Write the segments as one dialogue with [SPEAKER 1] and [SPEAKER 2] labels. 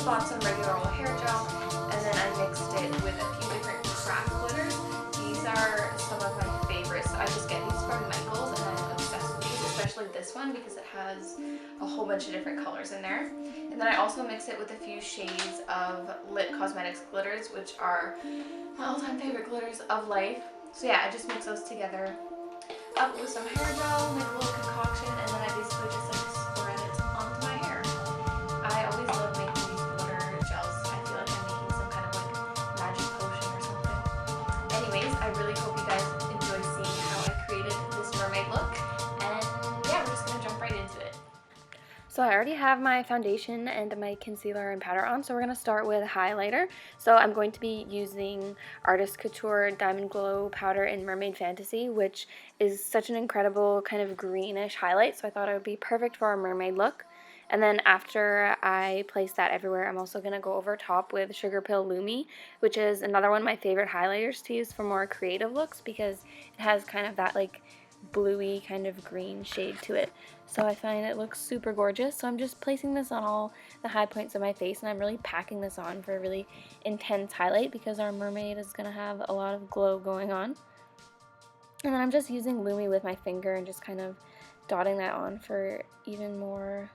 [SPEAKER 1] bought some regular old hair gel, and then I mixed it with a few different craft glitters. These are some of my favorites. I just get these from Michaels, and I'm obsessed with these, especially this one because it has a whole bunch of different colors in there. And then I also mix it with a few shades of Lit Cosmetics glitters, which are my all-time favorite glitters of life. So yeah, I just mix those together up with some hair gel, make a little concoction, and then I basically just like spread it onto my hair. I always love making these glitter gels. I feel like I'm making some kind of like magic potion or something. Anyways, I really hope you guys enjoy seeing how I created this mermaid look, and yeah, we're just gonna jump right into it. So I already have my foundation and my concealer and powder on, so we're going to start with highlighter. So I'm going to be using Artist Couture Diamond Glow Powder in Mermaid Fantasy, which is such an incredible kind of greenish highlight, so I thought it would be perfect for a mermaid look. And then after I place that everywhere, I'm also going to go over top with Sugarpill Lumi, which is another one of my favorite highlighters to use for more creative looks because it has kind of that like bluey kind of green shade to it. So I find it looks super gorgeous. So I'm just placing this on all the high points of my face, and I'm really packing this on for a really intense highlight because our mermaid is going to have a lot of glow going on. And then I'm just using Lumi with my finger and just kind of dotting that on for even more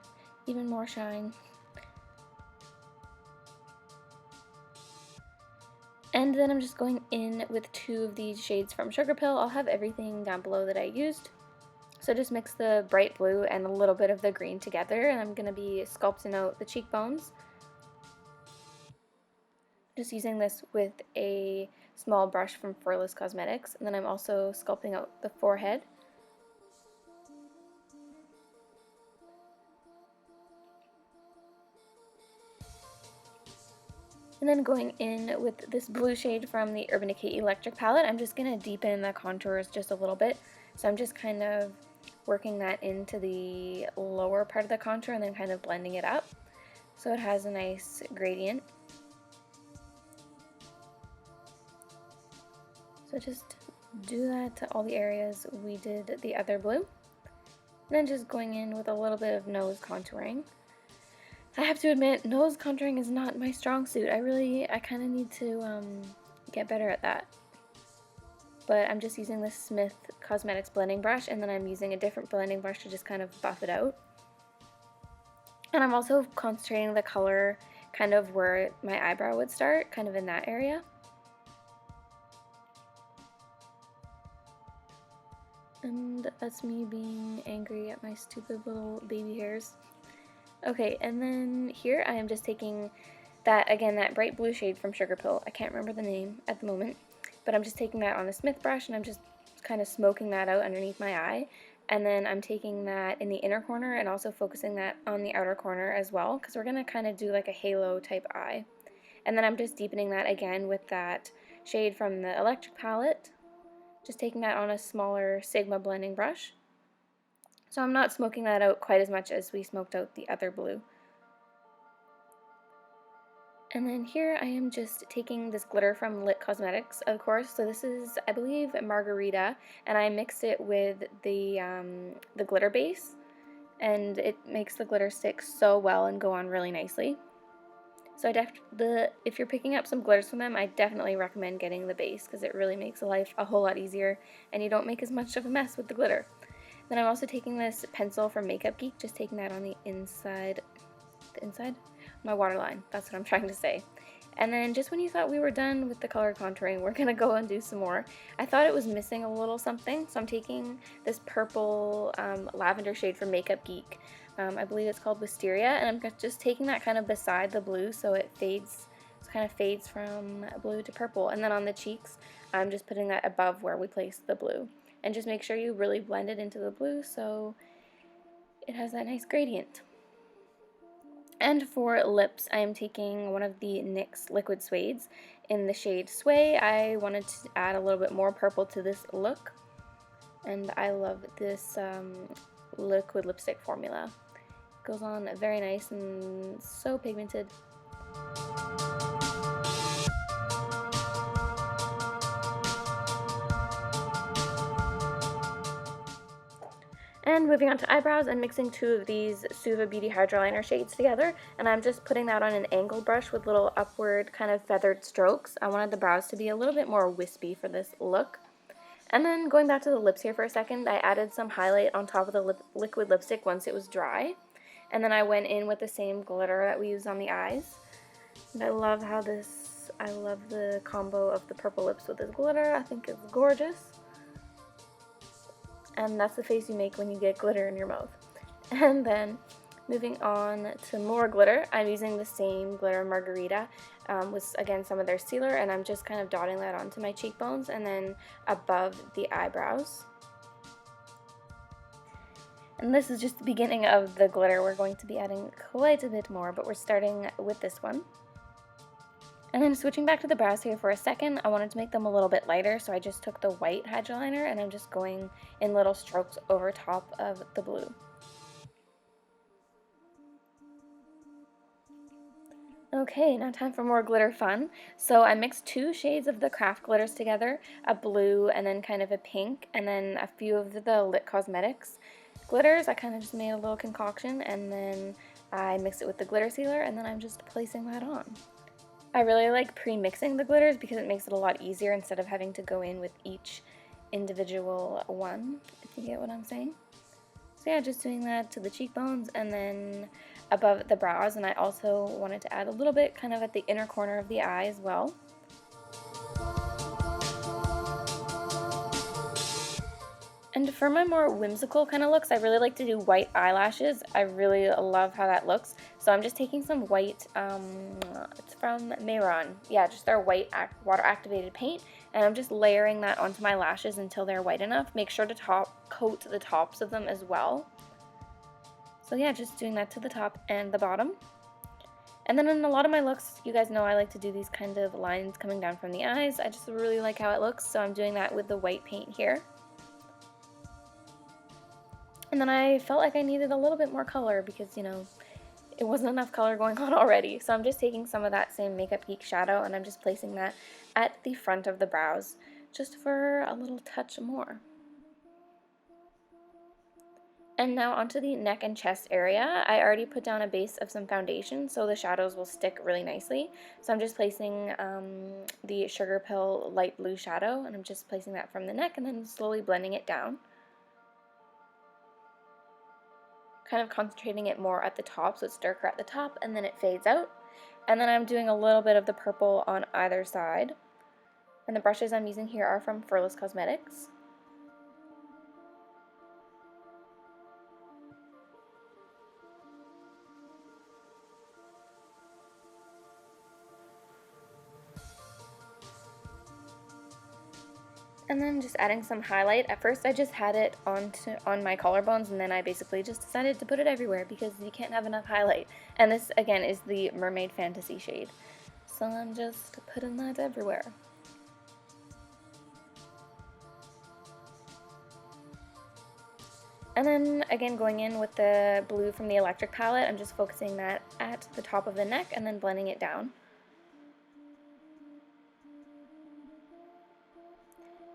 [SPEAKER 1] shine. And then I'm just going in with two of these shades from Sugarpill. I'll have everything down below that I used. So just mix the bright blue and a little bit of the green together, and I'm going to be sculpting out the cheekbones. Just using this with a small brush from Furless Cosmetics, and then I'm also sculpting out the forehead. And then going in with this blue shade from the Urban Decay Electric palette, I'm just going to deepen the contours just a little bit. So I'm just kind of working that into the lower part of the contour and then kind of blending it up so it has a nice gradient. So just do that to all the areas we did the other blue. And then just going in with a little bit of nose contouring. I have to admit, nose contouring is not my strong suit. I kind of need to get better at that. But I'm just using the Smith Cosmetics blending brush, and then I'm using a different blending brush to just kind of buff it out. And I'm also concentrating the color kind of where my eyebrow would start, kind of in that area. And that's me being angry at my stupid little baby hairs. Okay, and then here I am just taking that, again, that bright blue shade from Sugarpill. I can't remember the name at the moment. But I'm just taking that on a Smith brush, and I'm just kind of smoking that out underneath my eye. And then I'm taking that in the inner corner and also focusing that on the outer corner as well, because we're going to kind of do like a halo type eye. And then I'm just deepening that again with that shade from the Electric palette. Just taking that on a smaller Sigma blending brush. So I'm not smoking that out quite as much as we smoked out the other blue. And then here I am just taking this glitter from Lit Cosmetics, of course. So this is, I believe, Margarita, and I mixed it with the glitter base, and it makes the glitter stick so well and go on really nicely. So if you're picking up some glitters from them, I definitely recommend getting the base because it really makes life a whole lot easier, and you don't make as much of a mess with the glitter. Then I'm also taking this pencil from Makeup Geek, just taking that on the inside, my waterline, that's what I'm trying to say. And then just when you thought we were done with the color contouring, we're going to go and do some more. I thought it was missing a little something, so I'm taking this purple lavender shade from Makeup Geek. I believe it's called Wisteria, and I'm just taking that kind of beside the blue so it fades, kind of fades from blue to purple. And then on the cheeks, I'm just putting that above where we placed the blue. And just make sure you really blend it into the blue so it has that nice gradient. And for lips, I am taking one of the NYX Liquid Suedes in the shade Sway. I wanted to add a little bit more purple to this look, and I love this liquid lipstick formula. It goes on very nice and so pigmented.
[SPEAKER 2] then moving on to eyebrows and mixing two of these Suva Beauty Hydro Liner shades together, and I'm just putting that on an angle brush with little upward kind of feathered strokes. I wanted the brows to be a little bit more wispy for this look. And then going back to the lips here for a second, I added some highlight on top of the liquid lipstick once it was dry. And then I went in with the same glitter that we used on the eyes. And I love the combo of the purple lips with this glitter. I think it's gorgeous. And that's the face you make when you get glitter in your mouth. And then moving on to more glitter, I'm using the same glitter Margarita with, again, some of their sealer, and I'm just kind of dotting that onto my cheekbones and then above the eyebrows. And this is just the beginning of the glitter. We're going to be adding quite a bit more, but we're starting with this one. And then switching back to the brows here for a second, I wanted to make them a little bit lighter, so I just took the white hydro liner and I'm just going in little strokes over top of the blue. Okay, now time for more glitter fun. So I mixed two shades of the craft glitters together, a blue and then kind of a pink, and then a few of the Lit Cosmetics glitters. I kind of just made a little concoction, and then I mixed it with the glitter sealer, and then I'm just placing that on. I really like pre-mixing the glitters because it makes it a lot easier instead of having to go in with each individual one, if you get what I'm saying. So yeah, just doing that to the cheekbones and then above the brows, and I also wanted to add a little bit kind of at the inner corner of the eye as well. And for my more whimsical kind of looks, I really like to do white eyelashes. I really love how that looks. So I'm just taking some white, it's from Mehron. Yeah, just their white water activated paint. And I'm just layering that onto my lashes until they're white enough. Make sure to coat the tops of them as well. So yeah, just doing that to the top and the bottom. And then in a lot of my looks, you guys know I like to do these kind of lines coming down from the eyes. I just really like how it looks, so I'm doing that with the white paint here. And then I felt like I needed a little bit more color because, you know, it wasn't enough color going on already. So I'm just taking some of that same Makeup Geek shadow and I'm just placing that at the front of the brows just for a little touch more. And now onto the neck and chest area. I already put down a base of some foundation so the shadows will stick really nicely. So I'm just placing the Sugar Pill light blue shadow, and I'm just placing that from the neck and then slowly blending it down. Kind of concentrating it more at the top so it's darker at the top and then it fades out. And then I'm doing a little bit of the purple on either side. And the brushes I'm using here are from Furless Cosmetics. And then just adding some highlight. At first I just had it on my collarbones, and then I basically just decided to put it everywhere because you can't have enough highlight. And this again is the Mermaid Fantasy shade. So I'm just putting that everywhere. And then again going in with the blue from the Electric palette, I'm just focusing that at the top of the neck and then blending it down.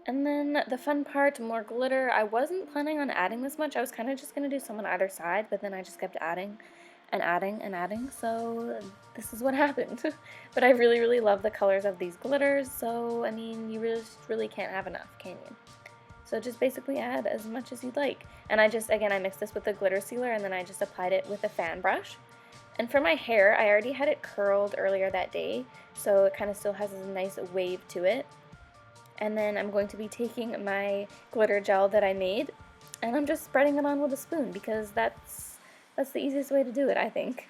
[SPEAKER 2] And then the fun part, more glitter. I wasn't planning on adding this much. I was kind of just going to do some on either side, but then I just kept adding and adding and adding, so this is what happened. But I really, really love the colors of these glitters, so I mean, you really can't have enough, can you? So just basically add as much as you'd like. And I mixed this with the glitter sealer, and then I just applied it with a fan brush. And for my hair, I already had it curled earlier that day, so it kind of still has a nice wave to it. And then I'm going to be taking my glitter gel that I made, and I'm just spreading it on with a spoon because that's the easiest way to do it, I think.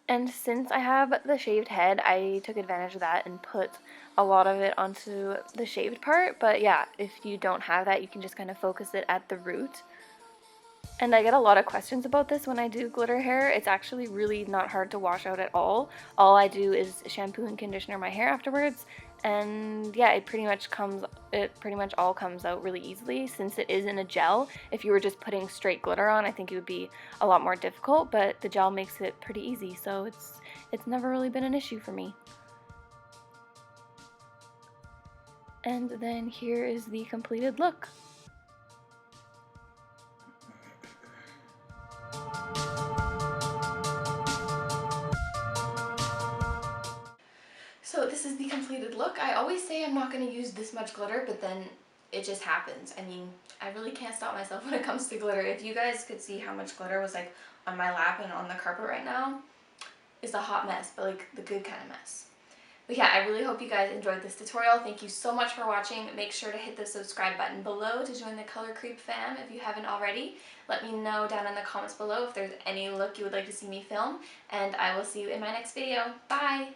[SPEAKER 2] And since I have the shaved head, I took advantage of that and put a lot of it onto the shaved part. But yeah, if you don't have that, you can just kind of focus it at the root. And I get a lot of questions about this when I do glitter hair. It's actually really not hard to wash out at all. All I do is shampoo and conditioner my hair afterwards, and yeah, it pretty much all comes out really easily since it is in a gel. If you were just putting straight glitter on, I think it would be a lot more difficult, but the gel makes it pretty easy, so it's never really been an issue for me. And then here is the completed look.
[SPEAKER 1] So this is the completed look. I always say I'm not going to use this much glitter, but then it just happens. I mean, I really can't stop myself when it comes to glitter. If you guys could see how much glitter was like on my lap and on the carpet right now, it's a hot mess, but like the good kind of mess. But yeah, I really hope you guys enjoyed this tutorial. Thank you so much for watching. Make sure to hit the subscribe button below to join the Color Creep fam if you haven't already. Let me know down in the comments below if there's any look you would like to see me film, and I will see you in my next video. Bye!